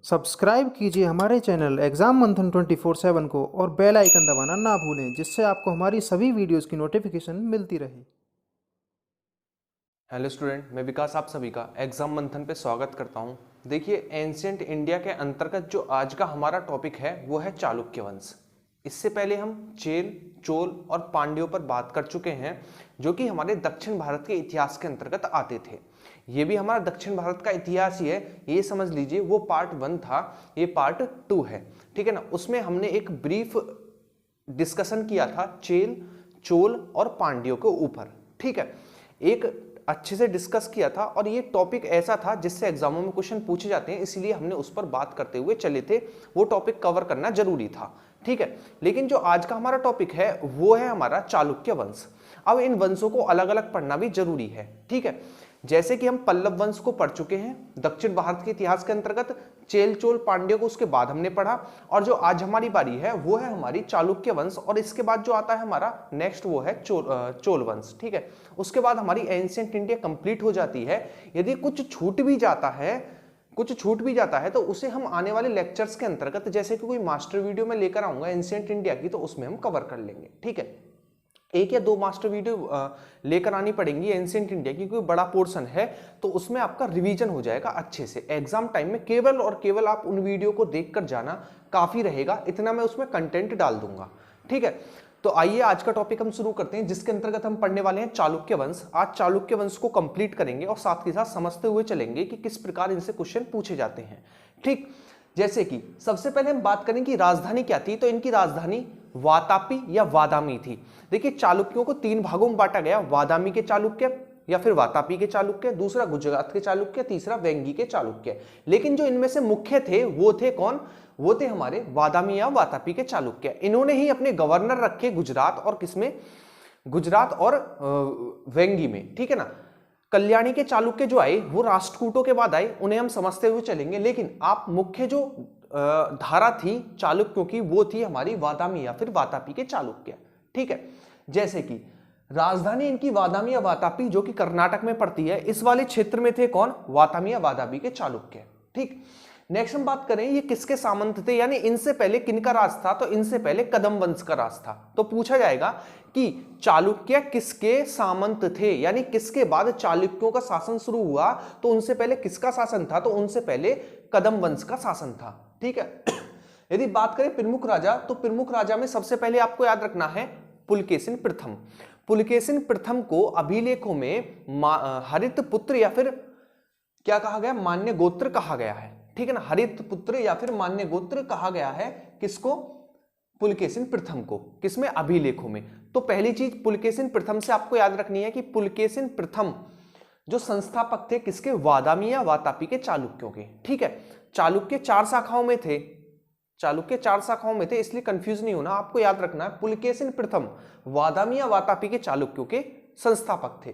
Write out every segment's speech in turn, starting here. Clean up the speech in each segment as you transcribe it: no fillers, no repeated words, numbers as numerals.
Subscribe कीजिए हमारे channel exam मंथन 24/7 को और बेल आइकन दबाना ना भूलें, जिससे आपको हमारी सभी वीडियोस की नोटिफिकेशन मिलती रहे। हेलो स्टूडेंट, मैं विकास आप सभी का एग्जाम मंथन पे स्वागत करता हूं। देखिए, एंशियंट इंडिया के अंतर्गत जो आज का हमारा टॉपिक है वो है चालुक्य वंश। इससे पहले हम चेल, चोल और पांड्यों पर बात कर चुके हैं, जो कि हमारे दक्षिण भारत के इतिहास के अंतर्गत आते थे। ये भी हमारा दक्षिण भारत का इतिहास ही है, ये समझ लीजिए। वो पार्ट 1 था, ये पार्ट 2 है, ठीक है ना। उसमें हमने एक ब्रीफ डिस्कशन किया था चेल, चोल और पांड्यों के ऊपर, ठीक है। एक अच्छे से डिस्कस किया था और ये टॉपिक ऐसा था जिससे एग्जामों में क्वेश्चन पूछे जाते हैं, इसलिए हमने उस पर बात करते हुए चले थे। वो टॉपिक कवर करना जरूरी था, ठीक है। लेकिन जो आज का हमारा टॉपिक है वो है हमारा चालुक्य वंश। अब इन वंशों को अलग अलग पढ़ना भी जरूरी है, ठीक है। जैसे कि हम पल्लव वंश को पढ़ चुके हैं दक्षिण भारत के इतिहास के अंतर्गत, चेल, चोल, पांड्य को उसके बाद हमने पढ़ा, और जो आज हमारी बारी है वो है हमारी चालुक्य वंश। और इसके बाद जो आता है हमारा नेक्स्ट वो है चोल वंश, ठीक है। उसके बाद हमारी एंशिएंट इंडिया कंप्लीट हो जाती है। यदि कुछ छूट भी जाता है तो उसे हम आने वाले लेक्चर्स के अंतर्गत, जैसे कि कोई मास्टर वीडियो में लेकर आऊंगा एंशिएंट इंडिया की, तो उसमें हम कवर कर लेंगे, ठीक है। एक या दो मास्टर वीडियो लेकर आनी पड़ेंगी एंशिएंट इंडिया की, क्योंकि बड़ा पोर्शन है, तो उसमें आपका रिवीजन हो जाएगा अच्छे से। एग्जाम टाइम में केवल और केवल आप उन वीडियो को देखकर जाना काफी रहेगा, इतना मैं उसमें कंटेंट डाल दूंगा, ठीक है। तो आइए आज का टॉपिक हम शुरू करते हैं, जिसके अंतर्गत हम पढ़ने वाले हैं चालुक्य वंश। आज चालुक्य वंश को कंप्लीट करेंगे और साथ के साथ समझते हुए चलेंगे कि किस प्रकार इनसे क्वेश्चन पूछे जाते हैं, ठीक। जैसे कि सबसे पहले हम बात करें कि राजधानी क्या थी, तो इनकी राजधानी वातापी या वादामी थी। देखिए, चालुक्यों को 3 भागों में बांटा गया, वादामी के चालुक्य या फिर वातापी के चालुक्य, दूसरा गुजरात के चालुक्य, तीसरा वेंगी के चालुक्य। लेकिन जो इनमें से मुख्य थे वो थे कौन? वो थे हमारे वादामी या वातापी के चालुक्य। इन्होंने ही अपने गवर्नर रखे गुजरात और किसमें? गुजरात और वेंगी में, ठीक है ना। कल्याणी के चालुक्य जो आए वो राष्ट्रकूटों के बाद आए, उन्हें हम समझते हुए चलेंगे। लेकिन आप मुख्य जो धारा थी चालुक्यों की वो थी हमारी वादामी या फिर वातापी के चालुक्य, ठीक है। जैसे कि राजधानी इनकी वादामी या वातापी, जो कि कर्नाटक में पड़ती है, इस वाले क्षेत्र में थे कौन? वातामी या वादापी के चालुक्य, ठीक। नेक्स्ट हम बात करें ये किसके सामंत थे, यानी इनसे पहले किनका राज था, तो इनसे पहले कदम वंश का राज था। तो पूछा जाएगा कि चालुक्य किसके सामंत थे, यानी किसके बाद चालुक्यों का शासन शुरू हुआ, तो उनसे पहले किसका शासन था, तो उनसे पहले कदम वंश का शासन था, ठीक है। यदि बात करें प्रमुख राजा, तो प्रमुख राजा में सबसे पहले आपको याद रखना है पुलकेशिन प्रथम। पुलकेशिन प्रथम को अभिलेखों में हरित पुत्र या फिर क्या कहा गया? मान्य गोत्र कहा गया है, ठीक है ना। हरित पुत्र या फिर मान्य गोत्र कहा गया है किसको? पुलकेशिन प्रथम को। किसमें? अभिलेखों में। तो पहली चीज पुलकेशिन प्रथम से आपको याद रखनी है कि पुलकेशिन प्रथम जो संस्थापक थे किसके? वादामी या वातापी के चालुक्यों के, ठीक है। चालुक्य 4 शाखाओं में थे, चालुक्य 4 शाखाओं में थे, इसलिए कंफ्यूज नहीं होना, आपको याद रखना है पुलकेशिन प्रथम वादामी या वातापी के चालुक्यों के संस्थापक थे।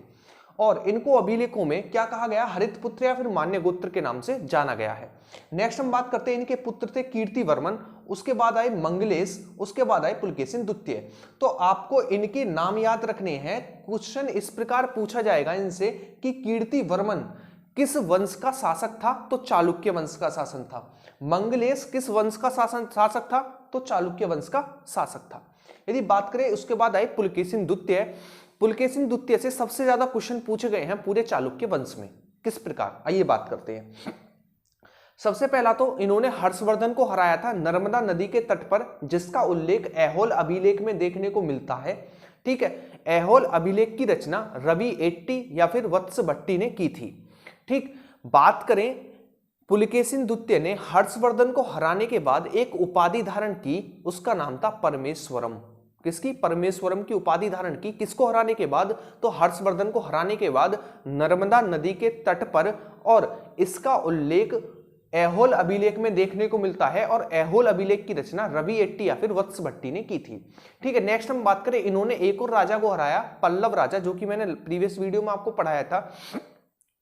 और इनको अभिलेखों में क्या कहा गया? हरित पुत्र या फिर मान्य गोत्र के नाम से जाना गया है। नेक्स्ट हम बात करते हैं, इनके पुत्र थे कीर्तिवर्मन, उसके बाद आए मंगलेश, उसके बाद आए पुलकेशिन द्वितीय। तो आपको इनके नाम याद रखने हैं। क्वेश्चन इस प्रकार पूछा जाएगा इनसे कि कीर्तिवर्मन किस वंश का शासक था, तो चालुक्य वंश का शासन था। मंगलेश किस वंश का शासक था, तो चालुक्य वंश का शासक था। यदि बात करें उसके बाद आए पुलकेशिन द्वितीय। पुलकेशिन द्वितीय से सबसे ज्यादा क्वेश्चन पूछे गए हैं पूरे चालुक्य वंश में। किस प्रकार? आइए बात करते हैं। सबसे पहला तो इन्होंने हर्षवर्धन को हराया था नर्मदा नदी के तट पर, जिसका उल्लेख ऐहोल अभिलेख में देखने को मिलता है, ठीक है। ऐहोल अभिलेख की रचना रवि एट्टी या फिर वत्स भट्टी ने की थी, ठीक। बात करें पुलकेशिन द्वितीय ने हर्षवर्धन को हराने के बाद एक उपाधि धारण की, उसका नाम था परमेश्वरम। किसकी? परमेश्वरम की उपाधि धारण की। किसको हराने के बाद? तो हर्षवर्धन को हराने के बाद नर्मदा नदी के तट पर, और इसका उल्लेख ऐहोल अभिलेख में देखने को मिलता है, और ऐहोल अभिलेख की रचना रवि एट्टी या फिर वत्स भट्टी ने की थी, ठीक है। नेक्स्ट हम बात करें, इन्होंने एक और राजा को हराया, पल्लव राजा, जो कि मैंने प्रीवियस वीडियो में आपको पढ़ाया था।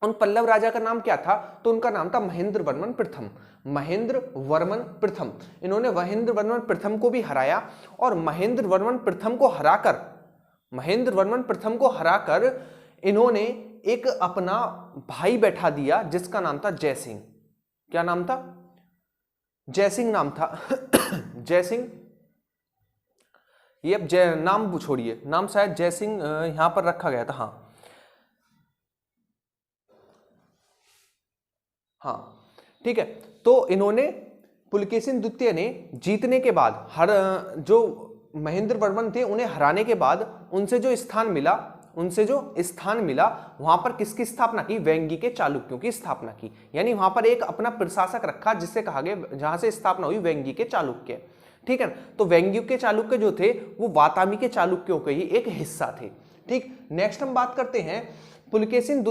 उन पल्लव राजा का नाम क्या था? तो उनका नाम था महेंद्र वर्मन प्रथम। महेंद्र वर्मन प्रथम, इन्होंने महेंद्र वर्मन प्रथम को भी हराया, और महेंद्र वर्मन प्रथम को हराकर इन्होंने एक अपना भाई बैठा दिया, जिसका नाम था जयसिंह। क्या नाम था? जयसिंह नाम था जयसिंह, ये अब नाम छोड़िए, नाम शायद जयसिंह यहां पर रखा गया था। हाँ ठीक है। तो इन्होंने पुलकेशिन द्वितीय ने जीतने के बाद जो महेंद्र वर्मन थे उन्हें हराने के बाद उनसे जो स्थान मिला वहां पर किसकी स्थापना की? वेंगी के चालुक्यों की स्थापना की। यानी वहां पर एक अपना प्रशासक रखा जिससे कहा गया, जहां से स्थापना हुई वेंगी के चालुक्य। ठीक है, तो वेंगी के चालुक्य जो थे वो वातामी के चालुक्यों के ही एक हिस्सा थे। ठीक, नेक्स्ट हम बात करते हैं पुलकेशिन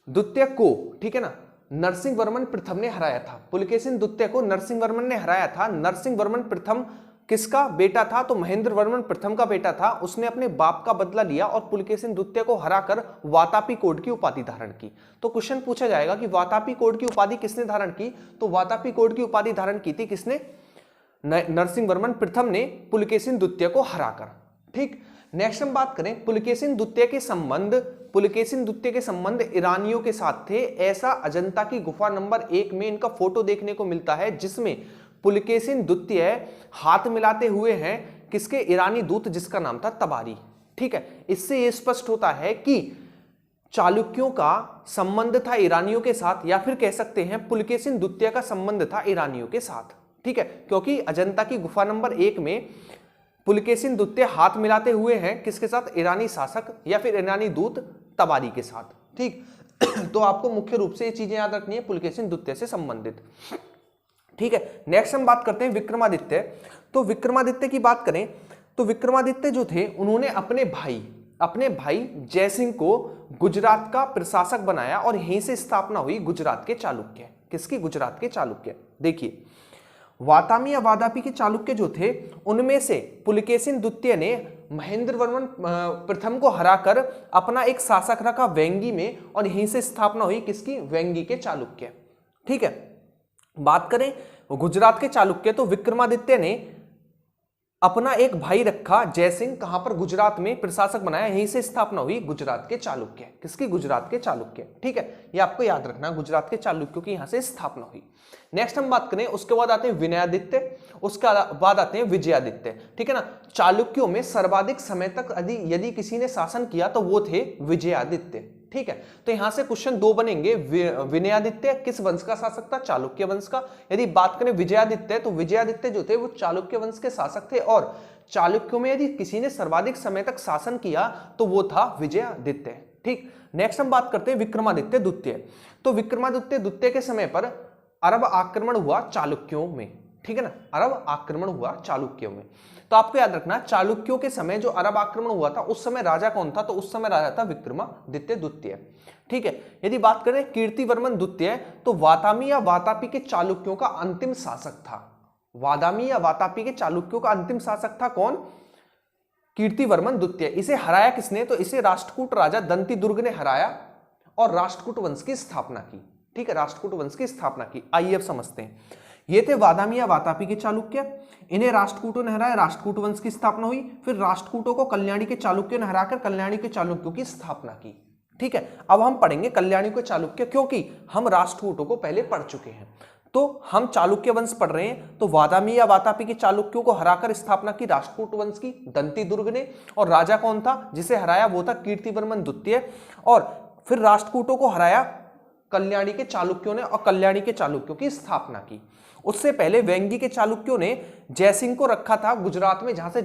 द्वितीय को, ठीक है ना, नरसिंह वर्मन प्रथम ने हराया था। पुलकेशिन द्वितीय को नरसिंह वर्मन ने हराया था। नरसिंह वर्मन प्रथम किसका बेटा था? तो महेंद्र वर्मन प्रथम का बेटा था। उसने अपने बाप का बदला लिया और पुलकेशिन द्वितीय को हराकर वातापी कोड की उपाधि धारण की। तो क्वेश्चन पूछा जाएगा कि वातापी कोड की उपाधि किसने धारण की? तो वातापी कोड की उपाधि धारण की थी किसने? नरसिंह वर्मन प्रथम ने पुलकेशिन द्वितीय को हराकर। ठीक, नेक्स्ट हम बात करें पुलकेशिन द्वितीय के संबंध ईरानियों के साथ थे। ऐसा अजंता की गुफा नंबर 1 में इनका फोटो देखने को मिलता है जिसमें पुलकेशिन द्वितीय हाथ मिलाते हुए हैं किसके? ईरानी दूत जिसका नाम था तबारी। ठीक है, इससे यह स्पष्ट होता है कि चालुक्यों का संबंध था ईरानियों के साथ, या फिर कह सकते हैं पुलकेशिन द्वितीय का संबंध था ईरानियों के साथ। ठीक है, क्योंकि अजंता की गुफा नंबर 1 में पुलकेशिन द्वितीय हाथ मिलाते हुए हैं किसके साथ? ईरानी शासक या फिर ईरानी दूत तबारी के साथ। ठीक तो आपको मुख्य रूप से ये चीजें याद रखनी है पुलकेशिन द्वितीय से संबंधित। ठीक है, नेक्स्ट हम बात करते हैं विक्रमादित्य। तो विक्रमादित्य की बात करें तो विक्रमादित्य जो थे उन्होंने अपने भाई जयसिंह को गुजरात का प्रशासक बनाया और यहीं से स्थापना हुई गुजरात के चालुक्य। किसकी? गुजरात के चालुक्य। देखिए, वातामी या वादापी के चालुक्य जो थे उनमें से पुलकेशिन द्वितीय ने महेंद्र वर्मन प्रथम को हराकर अपना एक शासक रखा वेंगी में और यहीं से स्थापना हुई किसकी? वेंगी के चालुक्य। ठीक है, बात करें गुजरात के चालुक्य तो विक्रमादित्य ने अपना एक भाई रखा जयसिंह, कहां पर? गुजरात में प्रशासक बनाया, यहीं से स्थापना हुई गुजरात के चालुक्य। किसकी? गुजरात के चालुक्य। ठीक है, ये आपको याद रखना, गुजरात के चालुक्यों की यहां से स्थापना हुई। नेक्स्ट हम बात करें, उसके बाद आते हैं विनयादित्य, उसके बाद आते हैं विजयादित्य। ठीक है ना, चालुक्यों में सर्वाधिक समय तक यदि किसी ने शासन किया तो वो थे विजयादित्य। ठीक है, तो यहां से क्वेश्चन 2 बनेंगे। विनयादित्य किस वंश का शासक था? चालुक्य वंश का। यदि बात करें विजयादित्य तो विजयादित्य जो थे वो चालुक्य वंश के शासक थे और चालुक्यों में यदि किसी ने सर्वाधिक समय तक शासन किया तो वो था विजयादित्य। ठीक, नेक्स्ट हम बात करते हैं विक्रमादित्य द्वितीय। तो विक्रमादित्य द्वितीय के समय पर अरब आक्रमण हुआ चालुक्यों में। ठीक है ना, अरब आक्रमण हुआ चालुक्यों में। तो आपको याद रखना, चालुक्यों के समय जो अरब आक्रमण हुआ था उस समय राजा कौन था? तो उस समय राजा था विक्रमादित्य द्वितीय। ठीक है, यदि बात करें कीर्तिवर्मन द्वितीय तो वातामी या वातापी के चालुक्यों का अंतिम शासक था। वादामी या वातापी के चालुक्यों का अंतिम शासक था कौन? कीर्तिवर्मन द्वितीय। इसे हराया किसने? तो इसे राष्ट्रकूट राजा दंती दुर्ग ने हराया और राष्ट्रकूट वंश की स्थापना की। ठीक है, राष्ट्रकूट वंश की स्थापना की। आइए अब समझते हैं। ये थे वादामी या वातापी के चालुक्य, इन्हें राष्ट्रकूटों ने हराया, राष्ट्रकूट वंश की स्थापना हुई। फिर राष्ट्रकूटों को कल्याणी के चालुक्यों ने हराकर कल्याणी के चालुक्यों की स्थापना की। ठीक है, अब हम पढ़ेंगे कल्याणी के चालुक्य, क्योंकि हम राष्ट्रकूटों को पहले पढ़ चुके हैं। तो हम चालुक्य वंश पढ़ रहे हैं, तो वादामी या वातापी के चालुक्यों को हराकर स्थापना की राष्ट्रकूट वंश की दंती दुर्ग ने, और राजा कौन था जिसे हराया? वो था कीर्तिवर्मन द्वितीय। और फिर राष्ट्रकूटों को हराया कल्याणी के चालुक्यों ने और कल्याणी के चालुक्यों की स्थापना की। उससे पहले वेंगी के चालुक्यों ने जयसिंह को रखा था गुजरात में, जहां से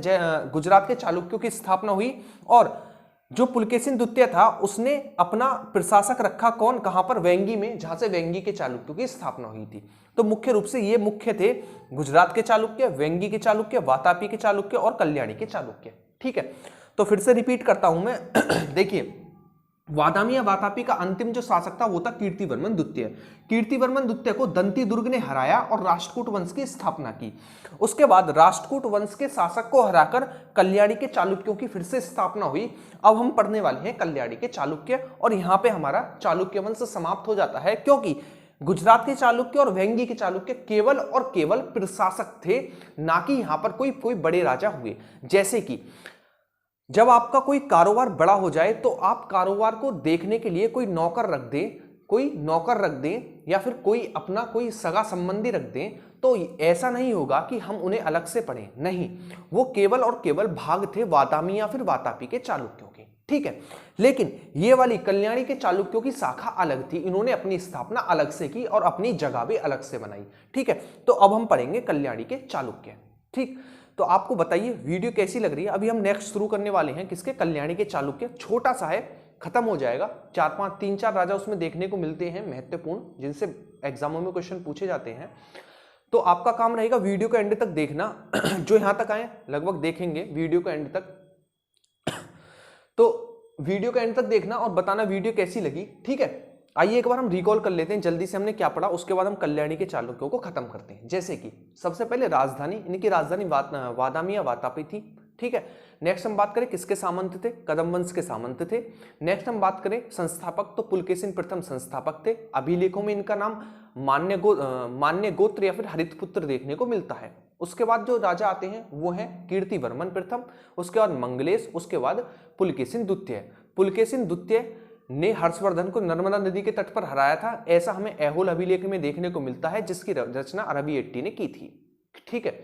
गुजरात के चालुक्यों की स्थापना हुई। और जो पुलकेशिन द्वितीय था उसने अपना प्रशासक रखा कौन? कहां पर? वेंगी में, जहां से वेंगी के चालुक्यों की स्थापना हुई थी। तो मुख्य रूप से ये मुख्य थे गुजरात के चालुक्य, वेंगी के चालुक्य, वातापी के चालुक्य और कल्याणी के चालुक्य। ठीक है, तो फिर से रिपीट करता हूं मैं। देखिए, वादामी या वातापी का अंतिम जो शासक था वो था कीर्तिवर्मन द्वितीय। कीर्तिवर्मन द्वितीय को दंती दुर्ग ने हराया और राष्ट्रकूट वंश की स्थापना की। उसके बाद राष्ट्रकूट वंश के शासक को हराकर कल्याणी के चालुक्यों की फिर से स्थापना हुई। अब हम पढ़ने वाले हैं कल्याणी के चालुक्य, और यहाँ पे हमारा चालुक्य वंश समाप्त हो जाता है, क्योंकि गुजरात के चालुक्य और वेंगी के चालुक्य केवल और केवल प्रशासक थे, ना कि यहाँ पर कोई बड़े राजा हुए। जैसे कि जब आपका कोई कारोबार बड़ा हो जाए तो आप कारोबार को देखने के लिए कोई नौकर रख दे, कोई नौकर रख दें या फिर कोई अपना कोई सगा संबंधी रख दें तो ऐसा नहीं होगा कि हम उन्हें अलग से पढ़ें, नहीं, वो केवल और केवल भाग थे वादामी या फिर वातापी के चालुक्यों के, ठीक है। लेकिन ये वाली कल्याणी के चालुक्यों की शाखा अलग थी, इन्होंने अपनी स्थापना अलग से की और अपनी जगह भी अलग से बनाई, ठीक है। तो अब हम पढ़ेंगे कल्याणी के चालुक्य, ठीक। तो आपको बताइए वीडियो कैसी लग रही है। अभी हम नेक्स्ट शुरू करने वाले हैं किसके, कल्याणी के चालुक्य। छोटा सा है, खत्म हो जाएगा, 3-4 राजा उसमें देखने को मिलते हैं महत्वपूर्ण, जिनसे एग्जामों में क्वेश्चन पूछे जाते हैं। तो आपका काम रहेगा वीडियो को एंड तक देखना। जो यहां तक आए लगभग देखेंगे वीडियो को एंड तक, तो वीडियो को एंड तक देखना और बताना वीडियो कैसी लगी, ठीक है। आइए एक बार हम रिकॉल कर लेते हैं जल्दी से हमने क्या पढ़ा, उसके बाद हम कल्याणी के चालुक्यों को खत्म करते हैं। जैसे कि सबसे पहले राजधानी, इनकी राजधानी वादामी या वातापी थी, ठीक है। नेक्स्ट हम बात करें किसके सामंत थे, कदम वंश के सामंत थे। नेक्स्ट हम बात करें संस्थापक, तो पुलकेशिन प्रथम संस्थापक थे। अभिलेखों में इनका नाम मान्य गोत्र या फिर हरितपुत्र देखने को मिलता है। उसके बाद जो राजा आते हैं वो हैं कीर्तिवर्मन प्रथम, उसके बाद मंगलेश, उसके बाद पुलकेशिन द्वितीय। पुलकेशिन द्वितीय ने हर्षवर्धन को नर्मदा नदी के तट पर हराया था, ऐसा हमें ऐहोल अभिलेख में देखने को मिलता है, जिसकी रचना अरबी एट्टी ने की थी, ठीक है।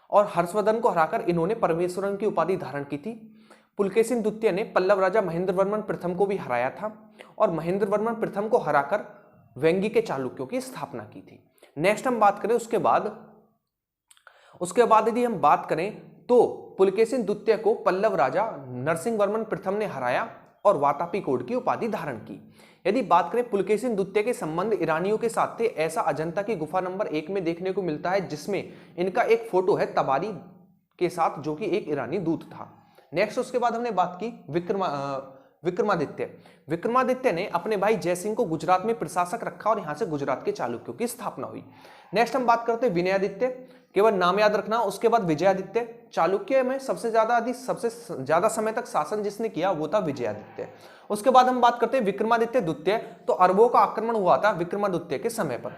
और हर्षवर्धन को हराकर इन्होंने परमेश्वरन की उपाधि धारण की थी। पुलकेशिन द्वितीय ने पल्लव राजा महेंद्र वर्मन प्रथम को भी हराया था और महेंद्र वर्मन प्रथम को हराकर वेंगी के चालुक्यों की स्थापना की थी। नेक्स्ट हम बात करें उसके बाद यदि हम बात करें तो पुलकेशिन द्वितीय को पल्लव राजा नरसिंह वर्मन प्रथम ने हराया और वातापी कोड की उपाधि धारण की। यदि बात करें पुलकेशिन द्वितीय के संबंध ईरानियों के साथ थे, ऐसा अजंता की गुफा नंबर 1 में देखने को मिलता है, जिसमें इनका एक फोटो है तबारी के साथ, जो कि एक ईरानी दूत था। नेक्स्ट उसके बाद हमने बात की विक्रमादित्य ने अपने भाई जयसिंह को गुजरात में प्रशासक रखा और यहां से गुजरात के चालुक्यों की स्थापना हुई। नेक्स्ट हम बात करते हैं विनयादित्य, केवल नाम याद रखना। उसके बाद विजयादित्य, चालुक्य में सबसे ज्यादा समय तक शासन जिसने किया वो था विजयादित्य। उसके बाद हम बात करते हैं विक्रमादित्य द्वितीय, तो अरबों का आक्रमण हुआ था विक्रमादित्य के समय पर।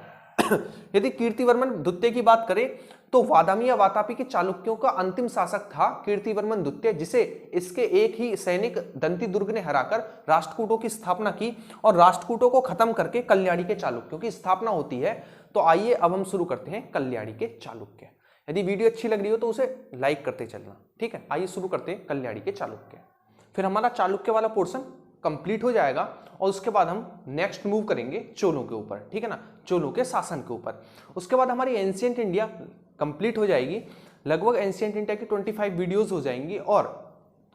यदि कीर्तिवर्मन द्वितीय की बात करें तो वादामी या वातापी के चालुक्यों का अंतिम शासक था कीर्तिवर्मन द्वितीय, जिसे इसके एक ही सैनिक दंती दुर्ग ने हराकर राष्ट्रकूटों की स्थापना की और राष्ट्रकूटों को खत्म करके कल्याणी के चालुक्यों की स्थापना होती है। तो आइए अब हम शुरू करते हैं कल्याणी के चालुक्य। यदि वीडियो अच्छी लग रही हो तो उसे लाइक करते चलना, ठीक है। आइए शुरू करते हैं कल्याणी के चालुक्य, फिर हमारा चालुक्य वाला पोर्शन कंप्लीट हो जाएगा और उसके बाद हम नेक्स्ट मूव करेंगे चोलों के ऊपर, ठीक है ना, चोलों के शासन के ऊपर। उसके बाद हमारी एंशिएंट इंडिया कंप्लीट हो जाएगी। लगभग एंशिएंट इंडिया की 25 वीडियोस हो जाएंगी और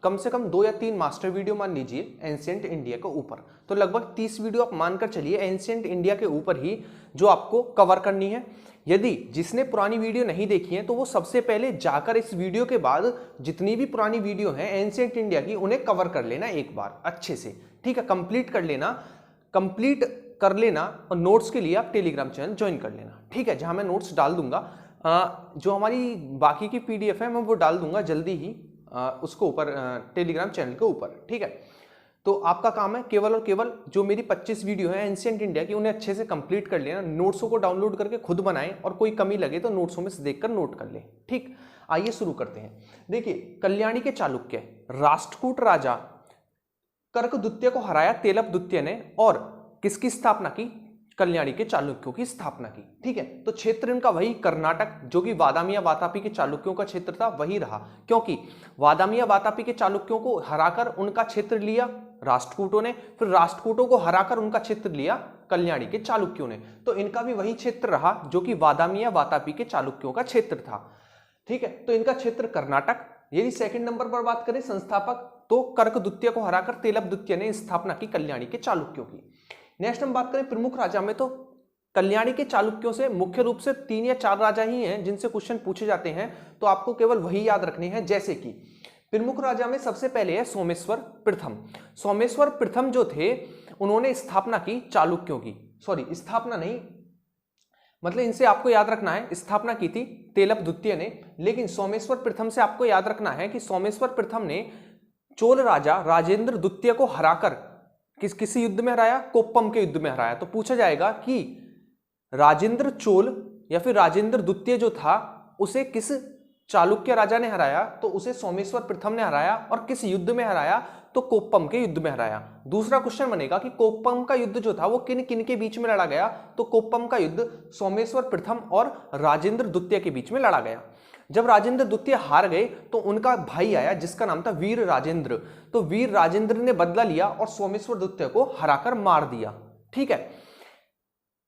कम से कम 2 या 3 मास्टर वीडियो मान लीजिए एंशिएंट इंडिया के ऊपर। तो लगभग 30 वीडियो आप मानकर चलिए एंशिएंट इंडिया के ऊपर ही जो आपको कवर करनी है। यदि जिसने पुरानी वीडियो नहीं देखी है तो वो सबसे पहले जाकर इस वीडियो के बाद जितनी भी पुरानी वीडियो है एंशिएंट इंडिया की उन्हें कवर कर लेना एक बार अच्छे से, ठीक है, कंप्लीट कर लेना। और नोट्स के लिए आप टेलीग्राम चैनल ज्वाइन कर लेना, ठीक है, जहां मैं नोट्स डाल दूंगा। जो हमारी बाकी की पीडीएफ है मैं वो डाल दूंगा जल्दी ही उसको ऊपर टेलीग्राम चैनल के ऊपर, ठीक है। तो आपका काम है केवल और केवल जो मेरी 25 वीडियो है एंशिएंट इंडिया की उन्हें अच्छे से कंप्लीट कर लेना, नोट्सों को डाउनलोड करके खुद बनाएं और कोई कमी लगे तो नोट्सों में से देखकर नोट कर लें, ठीक। आइए शुरू करते हैं। देखिए कल्याणी के चालुक्य, राष्ट्रकूट राजा कर्क द्वितीय को हराया तेलप द्वितीय ने और किसकी स्थापना की, कल्याणी के चालुक्यों की स्थापना की, ठीक है। तो क्षेत्र इनका वही कर्नाटक जो कि वादामी या वातापी के चालुक्यों का क्षेत्र था वही रहा, क्योंकि वादामी या वातापी के चालुक्यों को हराकर उनका क्षेत्र लिया राष्ट्रकूटों ने, फिर राष्ट्रकूटों को हराकर उनका क्षेत्र लिया कल्याणी के चालुक्यों ने। तो इनका भी वही क्षेत्र रहा जो कि वादामी या वातापी के चालुक्यों का क्षेत्र था, ठीक है। तो इनका क्षेत्र कर्नाटक। यदि सेकंड नंबर पर बात करें संस्थापक, तो कर्क द्वितीय को हराकर तेलप द्वितीय ने स्थापना की कल्याणी के चालुक्यों की। नेक्स्ट हम बात करें प्रमुख राजा में, तो कल्याणी के चालुक्यों से मुख्य रूप से 3 या 4 राजा ही हैं जिनसे क्वेश्चन पूछे जाते हैं, तो आपको केवल वही याद रखने हैं। जैसे कि प्रमुख राजा में सबसे पहले है सोमेश्वर प्रथम। सोमेश्वर प्रथम जो थे उन्होंने स्थापना की चालुक्यों की, स्थापना नहीं, मतलब इनसे आपको याद रखना है स्थापना की थी तेलप द्वितीय ने, लेकिन सोमेश्वर प्रथम से आपको याद रखना है कि सोमेश्वर प्रथम ने चोल राजा राजेंद्र द्वितीय को हराकर किसी युद्ध में हराया, कोप्पम के युद्ध में हराया। तो पूछा जाएगा कि राजेंद्र चोल या फिर राजेंद्र द्वितीय जो था उसे किस चालुक्य राजा ने हराया तो उसे सोमेश्वर प्रथम ने हराया, और किस युद्ध में हराया, तो कोप्पम के युद्ध में हराया। दूसरा क्वेश्चन बनेगा कि कोप्पम का युद्ध जो था वो किन किन के बीच में लड़ा गया, तो कोप्पम का युद्ध सोमेश्वर प्रथम और राजेंद्र द्वितीय के बीच में लड़ा गया। जब राजेंद्र द्वितीय हार गए तो उनका भाई आया जिसका नाम था वीर राजेंद्र, तो वीर राजेंद्र ने बदला लिया और सोमेश्वर द्वितीय को हराकर मार दिया। ठीक है,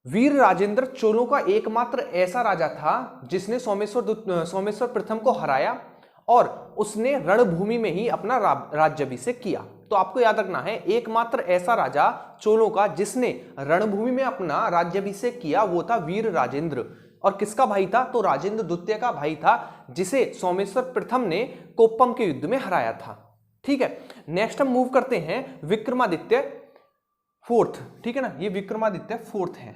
वीर राजेंद्र चोलों का एकमात्र ऐसा राजा था जिसने सोमेश्वर प्रथम को हराया और उसने रणभूमि में ही अपना राज्याभिषेक किया। तो आपको याद रखना है, एकमात्र ऐसा राजा चोलों का जिसने रणभूमि में अपना राज्याभिषेक किया वो था वीर राजेंद्र। और किसका भाई था, तो राजेंद्र द्वितीय का भाई था, जिसे सोमेश्वर प्रथम ने कोप्पम के युद्ध में हराया था। ठीक है, नेक्स्ट हम मूव करते हैं विक्रमादित्य फोर्थ। ठीक है ना, ये विक्रमादित्य फोर्थ है,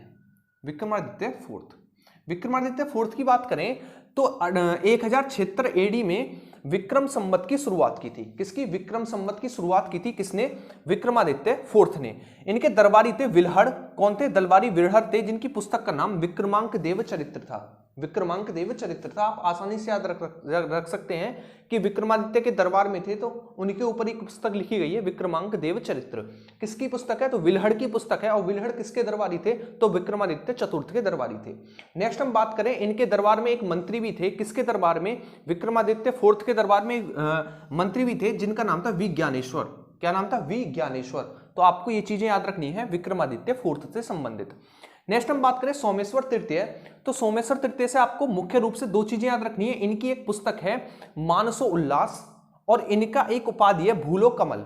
विक्रमादित्य फोर्थ की बात करें तो 1076 एडी में विक्रम संवत की शुरुआत की थी। किसकी, विक्रम संवत की शुरुआत की थी किसने, विक्रमादित्य फोर्थ ने। इनके दरबारी थे विल्हड़। कौन थे, दरबारी विल्हड़ थे, जिनकी पुस्तक का नाम विक्रमांक देव चरित्र था। विक्रमांक देव चरित्र था। आप आसानी से याद रख सकते हैं कि विक्रमादित्य के दरबार में थे तो उनके ऊपर एक पुस्तक लिखी गई है विक्रमांक देव चरित्र। किसकी पुस्तक है, तो विल्हड़ की पुस्तक है। और विल्हड़ किसके दरबारी थे, तो विक्रमादित्य चतुर्थ के दरबारी थे। नेक्स्ट हम बात करें, इनके दरबार में एक मंत्री भी थे। किसके दरबार में, विक्रमादित्य फोर्थ के दरबार में मंत्री भी थे जिनका नाम था विज्ञानेश्वर। क्या नाम था, विज्ञानेश्वर। तो आपको ये चीजें याद रखनी है विक्रमादित्य फोर्थ से संबंधित। नेक्स्ट हम बात करें सोमेश्वर तृतीय, तो सोमेश्वर तृतीय से आपको मुख्य रूप से दो चीजें याद रखनी है। इनकी एक पुस्तक है मानसो उल्लास और इनका एक उपाधि है भूलो कमल।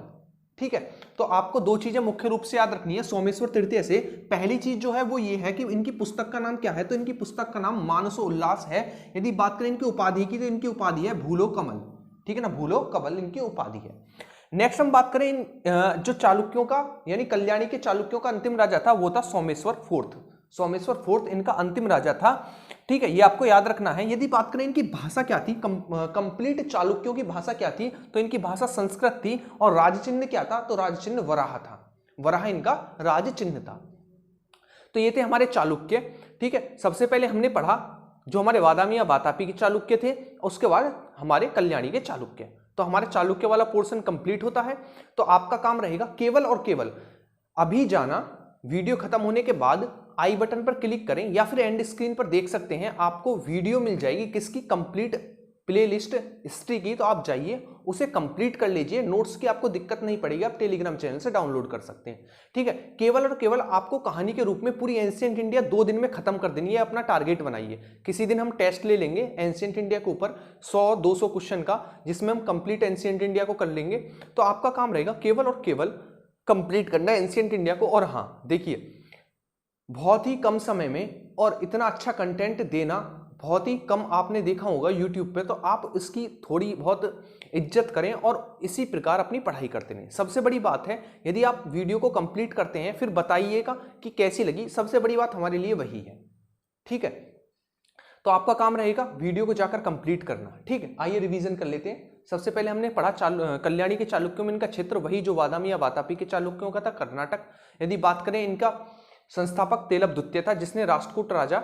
ठीक है, तो आपको दो चीजें मुख्य रूप से याद रखनी है सोमेश्वर तृतीय से। पहली चीज जो है वो ये है कि इनकी पुस्तक का नाम क्या है, तो इनकी पुस्तक का नाम मानसो उल्लास है। यदि बात करें इनकी उपाधि की तो इनकी उपाधि है भूलो कमल। ठीक है ना, भूलो कमल इनकी उपाधि है। नेक्स्ट हम बात करें जो चालुक्यों का यानी कल्याणी के चालुक्यों का अंतिम राजा था वो था सोमेश्वर फोर्थ। सोमेश्वर फोर्थ इनका अंतिम राजा था। ठीक है, ये आपको याद रखना है। यदि बात करें इनकी भाषा क्या थी, कंप्लीट चालुक्यों की भाषा क्या थी, तो इनकी भाषा संस्कृत थी। और राजचिन्ह क्या था, तो राजचिन्ह वराह था। वराह इनका राजचिन्ह था। तो ये थे हमारे चालुक्य। ठीक है, सबसे पहले हमने पढ़ा जो हमारे बादामी या वातापी के चालुक्य थे, उसके बाद हमारे कल्याणी के चालुक्य। तो हमारे चालुक्य वाला पोर्शन कंप्लीट होता है। तो आपका काम रहेगा केवल और केवल अभी जाना, वीडियो खत्म होने के बाद आई बटन पर क्लिक करें या फिर एंड स्क्रीन पर देख सकते हैं, आपको वीडियो मिल जाएगी किसकी, कंप्लीट प्लेलिस्ट हिस्ट्री की। तो आप जाइए उसे कंप्लीट कर लीजिए। नोट्स की आपको दिक्कत नहीं पड़ेगी, आप टेलीग्राम चैनल से डाउनलोड कर सकते हैं। ठीक है, केवल और केवल आपको कहानी के रूप में पूरी एंशिएंट इंडिया 2 दिन में खत्म कर देनी है। अपना टारगेट बनाइए। किसी दिन हम टेस्ट ले लेंगे एंशिएंट इंडिया के ऊपर 100-200 क्वेश्चन का, जिसमें हम कंप्लीट एंशिएंट इंडिया को कर लेंगे। तो आपका काम रहेगा केवल और केवल कंप्लीट करना है एंशिएंट इंडिया को। और हाँ देखिए, बहुत ही कम समय में और इतना अच्छा कंटेंट देना बहुत ही कम आपने देखा होगा YouTube पे। तो आप इसकी थोड़ी बहुत इज्जत करें और इसी प्रकार अपनी पढ़ाई करते रहें। सबसे बड़ी बात है, यदि आप वीडियो को कंप्लीट करते हैं फिर बताइएगा कि कैसी लगी। सबसे बड़ी बात हमारे लिए वही है। ठीक है, तो आपका काम रहेगा वीडियो को जाकर कंप्लीट करना। ठीक है, आइए रिवीजन कर लेते हैं। सबसे पहले हमने पढ़ा कल्याणी के चालुक्यों में इनका क्षेत्र वही जो बादामी या वातापी के चालुक्यों का था, कर्नाटक। यदि बात करें, इनका संस्थापक तेलप द्वितीय था जिसने राष्ट्रकूट राजा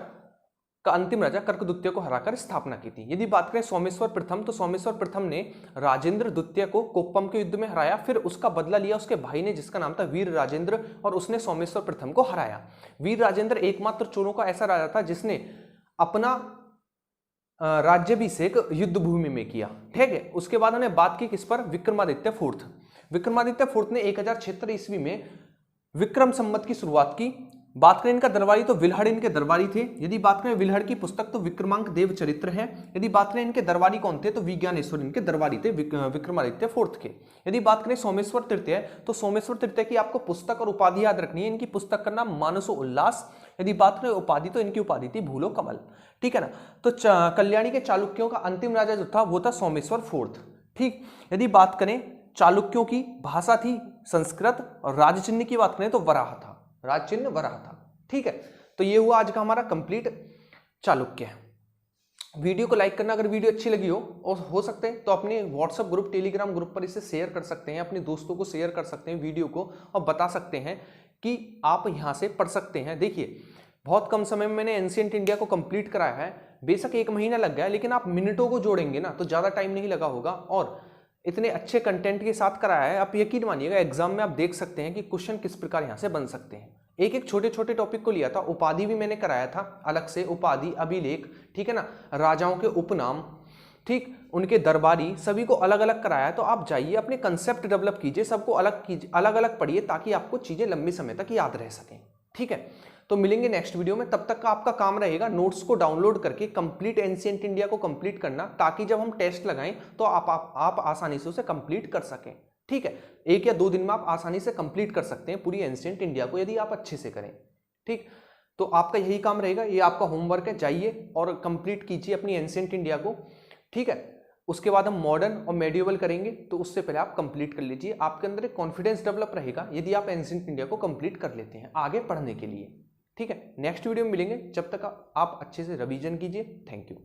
का अंतिम राजा कर्क द्वितीय को हराकर स्थापना की थी। यदि बात करें सोमेश्वर प्रथम, तो सोमेश्वर प्रथम ने राजेंद्र द्वितीय को कोप्पम के युद्ध में हराया, फिर उसका बदला लिया उसके भाई ने जिसका नाम था वीर राजेंद्र, और उसने सोमेश्वर प्रथम को हराया। वीर राजेंद्र एकमात्र चोलों का ऐसा राजा था जिसने अपना राज्याभिषेक युद्ध भूमि में किया। ठीक है, उसके बाद हमने बात की किस पर, विक्रमादित्य फोर्थ। विक्रमादित्य फोर्थ ने 1076 ईस्वी में विक्रम संवत की शुरुआत की। बात करें इनका दरबारी, तो विल्हड़ इनके दरबारी थे। यदि बात करें विल्हड़ की पुस्तक, तो विक्रमांक देव चरित्र है। यदि बात करें इनके दरबारी कौन थे, तो विज्ञानेश्वर इनके दरबारी थे विक्रमादित्य फोर्थ के। यदि बात करें सोमेश्वर तृतीय, तो सोमेश्वर तृतीय की आपको पुस्तक और उपाधि याद रखनी है। इनकी पुस्तक का नाम मानसो उल्लास। यदि बात करें उपाधि, तो इनकी उपाधि थी भूलो कमल। ठीक है ना, तो कल्याणी के चालुक्यों का अंतिम राजा जो था वो था सोमेश्वर फोर्थ। ठीक, यदि बात करें चालुक्यों की भाषा थी संस्कृत, और राजचिन्ह की बात करें तो वराह था, राजचिन्ह वराह था। ठीक है, तो ये हुआ आज का हमारा कंप्लीट चालुक्य। वीडियो को लाइक करना अगर वीडियो अच्छी लगी हो, और हो सकते हैं तो अपने व्हाट्सएप ग्रुप, टेलीग्राम ग्रुप पर इसे शेयर कर सकते हैं, अपने दोस्तों को शेयर कर सकते हैं वीडियो को, और बता सकते हैं कि आप यहाँ से पढ़ सकते हैं। देखिए, बहुत कम समय में मैंने एंशिएंट इंडिया को कंप्लीट कराया है। बेशक 1 महीना लग गया, लेकिन आप मिनटों को जोड़ेंगे ना तो ज़्यादा टाइम नहीं लगा होगा, और इतने अच्छे कंटेंट के साथ कराया है। आप यकीन मानिएगा एग्जाम में आप देख सकते हैं कि क्वेश्चन किस प्रकार यहाँ से बन सकते हैं। एक एक छोटे छोटे टॉपिक को लिया था, उपाधि भी मैंने कराया था अलग से, उपाधि, अभिलेख, ठीक है ना, राजाओं के उपनाम, ठीक, उनके दरबारी, सभी को अलग अलग कराया है। तो आप जाइए अपने कंसेप्ट डेवलप कीजिए, सबको अलग कीजिए, अलग अलग पढ़िए, ताकि आपको चीजें लंबे समय तक याद रह सकें। ठीक है, तो मिलेंगे नेक्स्ट वीडियो में। तब तक का आपका काम रहेगा नोट्स को डाउनलोड करके कंप्लीट एंशिएंट इंडिया को कंप्लीट करना, ताकि जब हम टेस्ट लगाएं तो आप आसानी से उसे कंप्लीट कर सकें। ठीक है, 1 या 2 दिन में आप आसानी से कंप्लीट कर सकते हैं पूरी एंशिएंट इंडिया को, यदि आप अच्छे से करें। ठीक, तो आपका यही काम रहेगा, ये आपका होमवर्क है, जाइए और कंप्लीट कीजिए अपनी एंशिएंट इंडिया को। ठीक है, उसके बाद हम मॉडर्न और मेडिएवल करेंगे, तो उससे पहले आप कंप्लीट कर लीजिए। आपके अंदर एक कॉन्फिडेंस डेवलप रहेगा यदि आप एंशिएंट इंडिया को कंप्लीट कर लेते हैं आगे पढ़ने के लिए। ठीक है, नेक्स्ट वीडियो में मिलेंगे, जब तक आप अच्छे से रिवीजन कीजिए। Thank you.